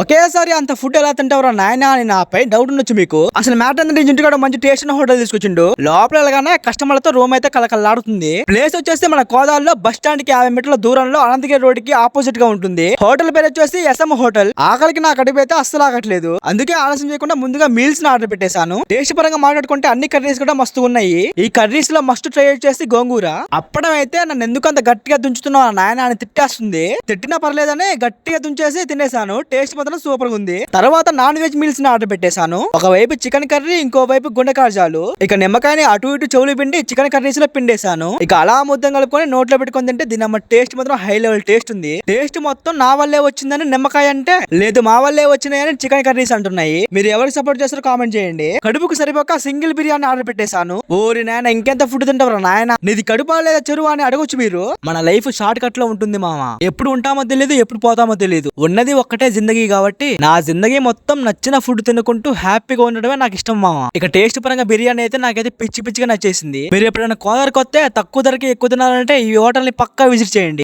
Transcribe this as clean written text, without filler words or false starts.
ఒకేసారి అంత ఫుడ్ ఎలా తింటావురా నాయన అని నాపై డౌట్ ఉండొచ్చు మీకు. అసలు మ్యాటర్ ఏంటంటే ఇంటికాడ మంచి టేస్ట్ ఉన్న హోటల్ తీసుకొచ్చిండు. లోపల వెళ్ళగానే కస్టమర్లతో రూమ్ అయితే కలకల్లాడుతుంది. ప్లేస్ వచ్చేసి మన కోదాల్లో బస్ స్టాండ్ కి 50 మీటర్ల దూరంలో అనంతగిరి రోడ్ కి ఆపోజిట్ గా ఉంటుంది. హోటల్ పేరు వచ్చేసి SM హోటల్. ఆకలికి నా కడుపు అయితే అస్సలు ఆగట్లేదు. అందుకే ఆలస్యం చేయకుండా ముందుగా మీల్స్ ని ఆర్డర్ పెట్టేశాను. టేస్ట్ పరంగా మాట్లాడుకుంటే అన్ని కర్రీస్ కూడా మస్తు ఉన్నాయి. ఈ కర్రీస్ లో మస్ట్ ట్రై వచ్చేసి గోంగూర. అప్పడం అయితే నన్ను ఎందుకు అంత గట్టిగా దుంచుతున్నావు నాయన అని తిట్టేస్తుంది. తిట్టినా పర్లేదని గట్టిగా దుంచేసి తినేసాను. టేస్ట్ మాత్రం సూపర్ గా ఉంది. తర్వాత నాన్ వెజ్ మీల్స్ ని ఆర్డర్ పెట్టేశాను. ఒకవైపు చికెన్ కర్రీ, ఇంకోవైపు గుండె కాజాలు. ఇక నిమ్మకాయని అటు ఇటు చెవులు పిండి చికెన్ కర్రీస్ లో పిండేశాను. ఇక అలా ముద్దం కలుపుకొని నోట్లో పెట్టుకొని తింటే దీని టేస్ట్ మాత్రం హై లెవెల్ టేస్ట్ ఉంది. టేస్ట్ మొత్తం నా వల్లే వచ్చిందని నిమ్మకాయ అంటే, లేదు మా వల్లే వచ్చినాయని చికెన్ కర్రీస్ అంటున్నాయి. మీరు ఎవరికి సపోర్ట్ చేస్తారో కామెంట్ చేయండి. కడుపుకు సరిపోక సింగిల్ బిర్యానీ ఆర్డర్ పెట్టేశాను. ఓరి నాయన ఇంకెంత ఫుడ్ తింటారు నాయన, నీది కడుపా లేదా చెరువు అని అడగొచ్చు మీరు. మన లైఫ్ షార్ట్ కట్ లో ఉంటుంది మామ. ఎప్పుడు ఉంటామో తెలియదు, ఎప్పుడు పోతామో తెలియదు. ఉన్నది ఒక్కటే జిందగీ కాబట్టి నా జిందగీ మొత్తం నచ్చిన ఫుడ్ తినుకుంటూ హ్యాపీగా ఉండడమే నాకు ఇష్టం మామ. ఇక టేస్ట్ పరంగా బిర్యానీ అయితే నాకైతే పిచ్చి పిచ్చిగా నచ్చేసింది. మీరు ఎప్పుడైనా కోదారికి వస్తే తక్కువ ధరకి ఎక్కువ తినాలంటే ఈ హోటల్ ని పక్కా విజిట్ చేయండి.